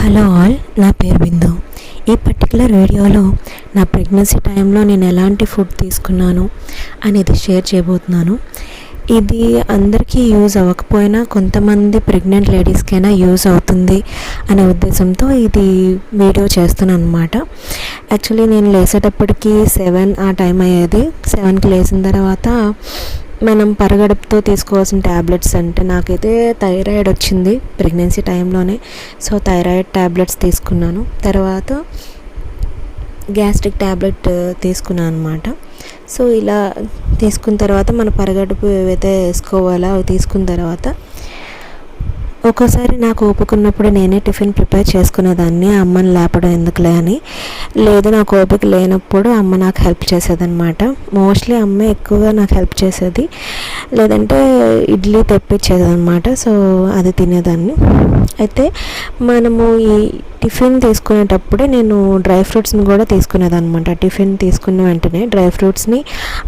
Hello all, నా పేరు బిందు. ఈ పర్టికులర్ వీడియోలో నా ప్రెగ్నెన్సీ టైంలో నేను ఎలాంటి ఫుడ్ తీసుకున్నాను అనేది షేర్ చేయబోతున్నాను. ఇది అందరికీ యూజ్ అవ్వకపోయినా కొంతమంది ప్రెగ్నెంట్ లేడీస్కైనా యూజ్ అవుతుంది అనే ఉద్దేశంతో ఇది వీడియో చేస్తున్నాను అనమాట. యాక్చువల్లీ నేను లేచేటప్పటికి 7 ఆ టైం అయ్యేది. 7కి లేచిన తర్వాత మనం పరగడుపుతో తీసుకోవాల్సిన ట్యాబ్లెట్స్ అంటే నాకైతే థైరాయిడ్ వచ్చింది ప్రెగ్నెన్సీ టైంలోనే. సో థైరాయిడ్ ట్యాబ్లెట్స్ తీసుకున్నాను. తర్వాత గ్యాస్ట్రిక్ ట్యాబ్లెట్ తీసుకున్నాను అనమాట. సో ఇలా తీసుకున్న తర్వాత మన పరగడుపు ఏవైతే వేసుకోవాలో అవి తీసుకున్న తర్వాత ఒక్కోసారి నాకు ఓపికన్నప్పుడు నేనే టిఫిన్ ప్రిపేర్ చేసుకునేదాన్ని, అమ్మని లేపడం ఎందుకులే అని. లేదు, నాకు ఓపిక లేనప్పుడు అమ్మ నాకు హెల్ప్ చేసేదన్నమాట. మోస్ట్లీ అమ్మ ఎక్కువగా నాకు హెల్ప్ చేసేది, లేదంటే ఇడ్లీ తెప్పించేది అనమాట. సో అది తినేదాన్ని. అయితే మనము ఈ టిఫిన్ తీసుకునేటప్పుడే నేను డ్రై ఫ్రూట్స్ని కూడా తీసుకునేదన్నమాట. టిఫిన్ తీసుకున్న వెంటనే డ్రై ఫ్రూట్స్ని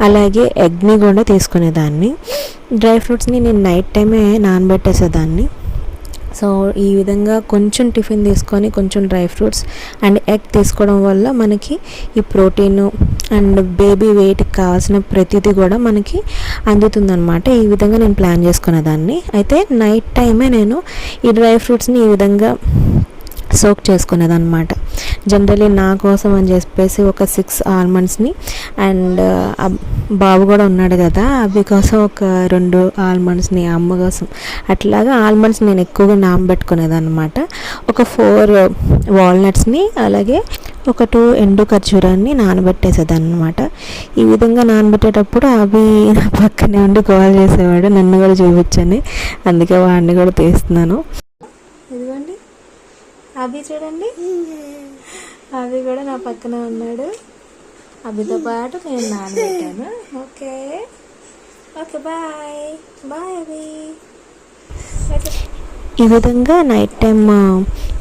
అలాగే ఎగ్ని కూడా తీసుకునేదాన్ని. డ్రై ఫ్రూట్స్ని నేను నైట్ టైమే నానబెట్టేసేదాన్ని. సో ఈ విధంగా కొంచెం టిఫిన్ తీసుకొని కొంచెం డ్రై ఫ్రూట్స్ అండ్ ఎగ్ తీసుకోవడం వల్ల మనకి ఈ ప్రోటీన్ అండ్ బేబీ వెయిట్కి కావాల్సిన ప్రతిదీ కూడా మనకి అందుతుందన్నమాట. ఈ విధంగా నేను ప్లాన్ చేసుకునేదాన్ని. అయితే నైట్ టైమే నేను ఈ డ్రై ఫ్రూట్స్ని ఈ విధంగా సోక్ చేసుకునేదన్నమాట. జనరలీ నా కోసం అని చెప్పేసి ఒక 6 ఆల్మండ్స్ని అండ్ బాబు కూడా ఉన్నాడు కదా, అవి కోసం ఒక 2 ఆల్మండ్స్ని అమ్మ కోసం, అట్లాగా ఆల్మండ్స్ నేను ఎక్కువగా నానబెట్టుకునేదన్నమాట. ఒక 4 వాల్నట్స్ని అలాగే ఒక 2 ఎండు ఖర్జూరాన్ని నానబెట్టేసేదన్నమాట. ఈ విధంగా నానబెట్టేటప్పుడు అవి నా పక్కనే ఉండి గోల్ చేసేవాడు, నన్ను కూడా చూపించండి, అందుకే వాడిని కూడా తీస్తున్నాను. ఇదిగోండి అభి, చూడండి అభి కూడా నా పక్కన ఉన్నాడు. అభితో పాటు నేను నానబెట్టాను. ఓకే ఓకే, బాయ్ బాయ్ అభి. ఈ విధంగా నైట్ టైం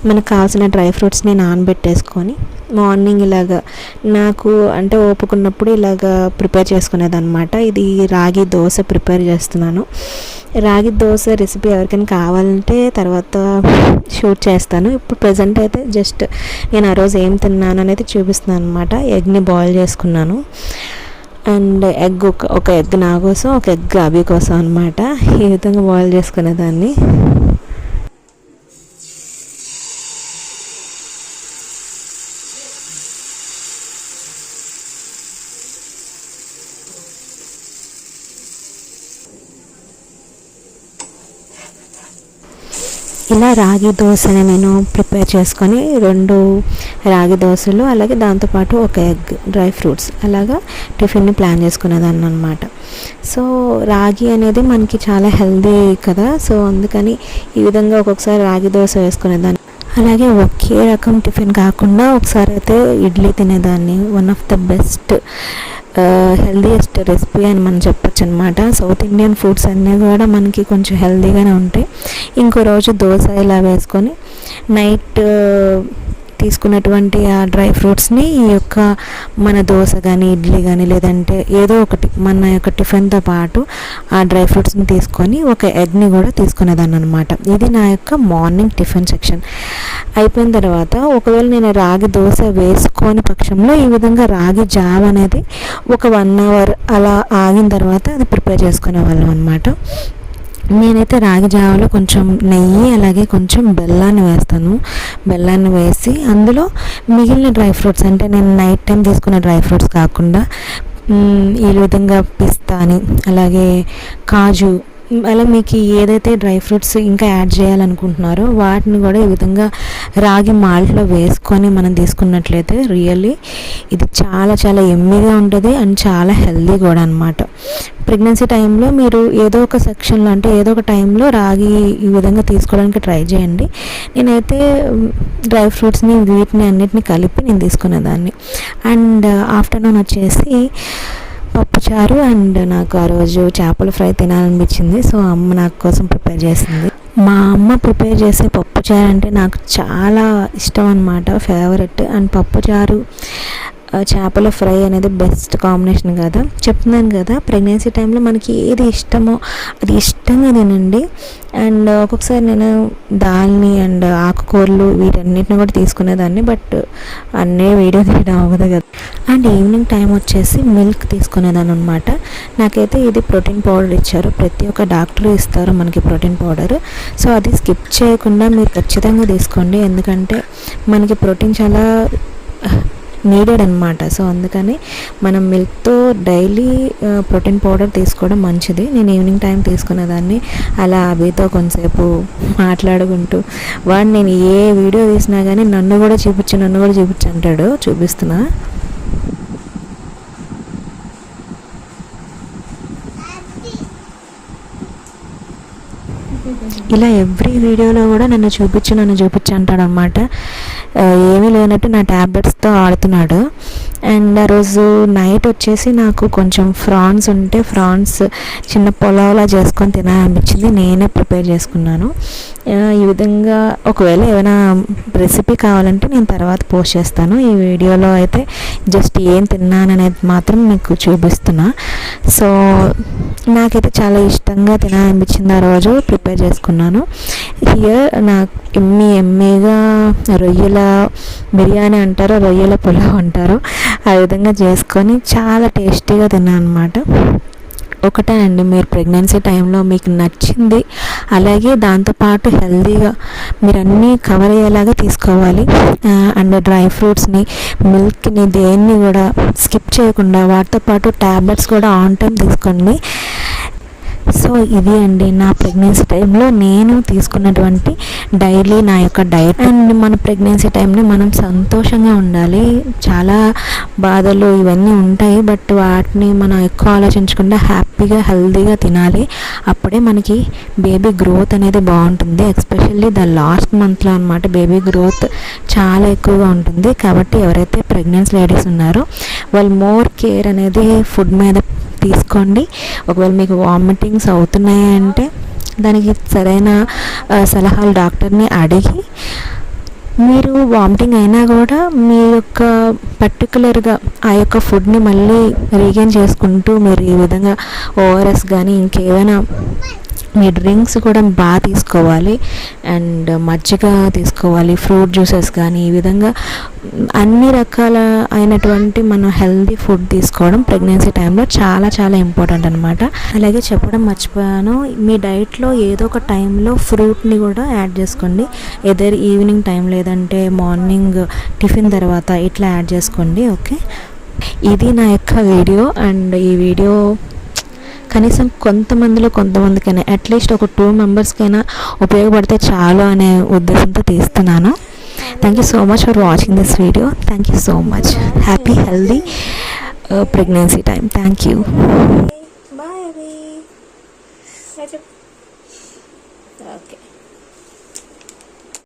మనకు కావాల్సిన డ్రై ఫ్రూట్స్ని నానబెట్టేసుకొని మార్నింగ్ ఇలాగా నాకు అంటే ఓపుకున్నప్పుడు ఇలాగా ప్రిపేర్ చేసుకునేదన్నమాట. ఇది రాగి దోశ ప్రిపేర్ చేస్తున్నాను. రాగి దోశ రెసిపీ ఎవరికైనా కావాలంటే తర్వాత షూట్ చేస్తాను. ఇప్పుడు ప్రజెంట్ అయితే జస్ట్ నేను ఆ రోజు ఏం తిన్నాను అనేది చూపిస్తున్నాను అనమాట. ఎగ్ని బాయిల్ చేసుకున్నాను అండ్ ఎగ్ ఒక ఎగ్ నా కోసం, ఒక ఎగ్ అభి కోసం అనమాట. ఈ విధంగా బాయిల్ చేసుకునేదాన్ని. ఇలా రాగి దోశని నేను ప్రిపేర్ చేసుకొని 2 రాగి దోశలు అలాగే దాంతోపాటు ఒక ఎగ్, డ్రై ఫ్రూట్స్ అలాగా టిఫిన్ని ప్లాన్ చేసుకునేదాన్ని అనమాట. సో రాగి అనేది మనకి చాలా హెల్దీ కదా, సో అందుకని ఈ విధంగా ఒక్కొక్కసారి రాగి దోశ వేసుకునేదాన్ని. అలాగే ఒకే రకం టిఫిన్ కాకుండా ఒకసారి అయితే ఇడ్లీ తినేదాన్ని. One of the best healthiest recipe అని మనం చెప్పచ్చు అనమాట. సౌత్ ఇండియన్ ఫుడ్స్ అన్నీ కూడా మనకి కొంచెం హెల్దీగానే ఉంటాయి. ఇంకో రోజు దోశ ఇలా వేసుకొని నైట్ తీసుకున్నటువంటి ఆ డ్రై ఫ్రూట్స్ని ఈ యొక్క మన దోశ కానీ ఇడ్లీ కానీ లేదంటే ఏదో ఒకటి మన యొక్క టిఫిన్తో పాటు ఆ డ్రై ఫ్రూట్స్ని తీసుకొని ఒక ఎగ్ని కూడా తీసుకునేదాన్ని అనమాట. ఇది నా యొక్క మార్నింగ్ టిఫిన్ సెక్షన్. అయిపోయిన తర్వాత ఒకవేళ నేను రాగి దోశ వేసుకొని పక్షంలో ఈ విధంగా రాగి జావ అనేది ఒక 1 అవర్ అలా ఆగిన తర్వాత అది ప్రిపేర్ చేసుకునేవాళ్ళం అనమాట. నేనైతే రాగి జావలో కొంచెం నెయ్యి అలాగే కొంచెం బెల్లాన్ని వేస్తాను. బెల్లాన్ని వేసి అందులో మిగిలిన డ్రై ఫ్రూట్స్ అంటే నేను నైట్ టైం తీసుకున్న డ్రై ఫ్రూట్స్ కాకుండా ఈ విధంగా పిస్తా అని అలాగే కాజు అలా మీకు ఏదైతే డ్రై ఫ్రూట్స్ ఇంకా యాడ్ చేయాలనుకుంటున్నారో వాటిని కూడా ఈ విధంగా రాగి మాల్ట్లో వేసుకొని మనం తీసుకున్నట్లయితే రియల్లీ ఇది చాలా చాలా ఎమ్మీగా ఉంటుంది అండ్ చాలా హెల్దీ కూడా అనమాట. ప్రెగ్నెన్సీ టైంలో మీరు ఏదో ఒక సెక్షన్లో అంటే ఏదో ఒక టైంలో రాగి ఈ విధంగా తీసుకోవడానికి ట్రై చేయండి. నేనైతే డ్రై ఫ్రూట్స్ని వీటిని అన్నిటిని కలిపి నేను తీసుకునేదాన్ని. అండ్ ఆఫ్టర్నూన్ వచ్చేసి పప్పుచారు అండ్ నాకు ఆ రోజు చేపల ఫ్రై తినాలనిపించింది. సో అమ్మ నాకు కోసం ప్రిపేర్ చేసింది. మా అమ్మ ప్రిపేర్ చేసే పప్పుచారు అంటే నాకు చాలా ఇష్టం అనమాట, ఫేవరెట్. అండ్ పప్పుచారు చేపల ఫ్రై అనేది బెస్ట్ కాంబినేషన్ కదా. చెప్తున్నాను కదా, ప్రెగ్నెన్సీ టైంలో మనకి ఏది ఇష్టమో అది ఇష్టంగా తినండి. అండ్ ఒక్కొక్కసారి నేను దాల్ని అండ్ ఆకుకూరలు వీటన్నిటిని కూడా తీసుకునేదాన్ని, బట్ అన్నీ వీడియో తీయడం అవ్వదు కదా. అండ్ ఈవినింగ్ టైం వచ్చేసి మిల్క్ తీసుకునేదాన్ని అనమాట. నాకైతే ఇది ప్రోటీన్ పౌడర్ ఇచ్చారు, ప్రతి ఒక్క డాక్టర్ ఇస్తారు మనకి ప్రోటీన్ పౌడర్. సో అది స్కిప్ చేయకుండా మీరు ఖచ్చితంగా తీసుకోండి, ఎందుకంటే మనకి ప్రోటీన్ చాలా నీడెడ్ అనమాట. సో అందుకని మనం మిల్క్తో డైలీ ప్రోటీన్ పౌడర్ తీసుకోవడం మంచిది. నేను ఈవినింగ్ టైం తీసుకునేదాన్ని, అలా అభితో కొంతసేపు మాట్లాడుకుంటూ. వాడు నేను ఏ వీడియో తీసినా కానీ నన్ను కూడా చూపించు అంటాడు. చూపిస్తున్నా. ఇలా ఎవ్రీ వీడియోలో కూడా నన్ను చూపించు అంటాడు అనమాట. ఏమీ లేనట్టు నా ట్యాబ్లెట్స్తో ఆడుతున్నాడు. అండ్ ఆ రోజు నైట్ వచ్చేసి నాకు కొంచెం ఫ్రాన్స్ ఉంటే ఫ్రాన్స్ చిన్న పొలాలా చేసుకొని తినాలనిపించింది, నేనే ప్రిపేర్ చేసుకున్నాను. ఈ విధంగా ఒకవేళ ఏమైనా రెసిపీ కావాలంటే నేను తర్వాత పోస్ట్ చేస్తాను. ఈ వీడియోలో అయితే జస్ట్ ఏం తిన్నాను అనేది మాత్రం మీకు చూపిస్తున్నా. సో నాకైతే చాలా ఇష్టంగా తినాలనిపించింది, ఆ రోజు ప్రిపేర్ చేసుకున్నాను. హియర్ నాకు ఎమ్మీగా రొయ్యల బిర్యానీ అంటారు, రొయ్యల పులావ్ అంటారు, ఆ విధంగా చేసుకొని చాలా టేస్టీగా తిన్నాను అనమాట. ఒకటే అండి, మీరు ప్రెగ్నెన్సీ టైంలో మీకు నచ్చింది, అలాగే దాంతోపాటు హెల్తీగా మీరు అన్నీ కవర్ అయ్యేలాగా తీసుకోవాలి. అండ్ డ్రై ఫ్రూట్స్ని, మిల్క్ని, దేన్ని కూడా స్కిప్ చేయకుండా, వాటితో పాటు ట్యాబ్లెట్స్ కూడా ఆన్ టైం తీసుకోండి. సో ఇది అండి నా ప్రెగ్నెన్సీ టైంలో నేను తీసుకున్నటువంటి డైలీ నా యొక్క డైట్. అండ్ మన ప్రెగ్నెన్సీ టైంలో మనం సంతోషంగా ఉండాలి. చాలా బాధలు ఇవన్నీ ఉంటాయి, బట్ వాటిని మనం ఎక్కువ ఆలోచించకుండా హ్యాపీగా హెల్తీగా తినాలి. అప్పుడే మనకి బేబీ గ్రోత్ అనేది బాగుంటుంది. ఎస్పెషల్లీ ద లాస్ట్ మంత్లో అనమాట బేబీ గ్రోత్ చాలా ఎక్కువగా ఉంటుంది. కాబట్టి ఎవరైతే ప్రెగ్నెన్సీ లేడీస్ ఉన్నారో వాళ్ళు మోర్ కేర్ అనేది ఫుడ్ మీద తీసుకోండి. ఒకవేళ మీకు వామిటింగ్స్ అవుతున్నాయి అంటే దానికి సరైన సలహాలు డాక్టర్ని అడిగి, మీరు వామిటింగ్ అయినా కూడా మీ యొక్క పర్టికులర్గా ఆ యొక్క ఫుడ్ని మళ్ళీ రీగైన్ చేసుకుంటూ మీరు ఈ విధంగా ఓఆర్ఎస్ కానీ ఇంకేమైనా మీ డ్రింక్స్ కూడా బాగా తీసుకోవాలి. అండ్ మజ్జిగ తీసుకోవాలి, ఫ్రూట్ జ్యూసెస్ కానీ, ఈ విధంగా అన్ని రకాల అయినటువంటి మన హెల్తీ ఫుడ్ తీసుకోవడం ప్రెగ్నెన్సీ టైంలో చాలా చాలా ఇంపార్టెంట్ అనమాట. అలాగే చెప్పడం మర్చిపోయాను, మీ డైట్లో ఏదో ఒక టైంలో ఫ్రూట్ని కూడా యాడ్ చేసుకోండి. ఎదర్ ఈవినింగ్ టైం లేదంటే మార్నింగ్ టిఫిన్ తర్వాత ఇట్లా యాడ్ చేసుకోండి. ఓకే, ఇది నా యొక్క వీడియో. అండ్ ఈ వీడియో కనీసం కొంతమందికైనా అట్లీస్ట్ ఒక 2 మెంబర్స్కైనా ఉపయోగపడితే చాలు అనే ఉద్దేశంతో తీస్తున్నాను. Thank you so much for watching this video. Thank you so much. Happy healthy pregnancy time. Thank you. Bye. Okay.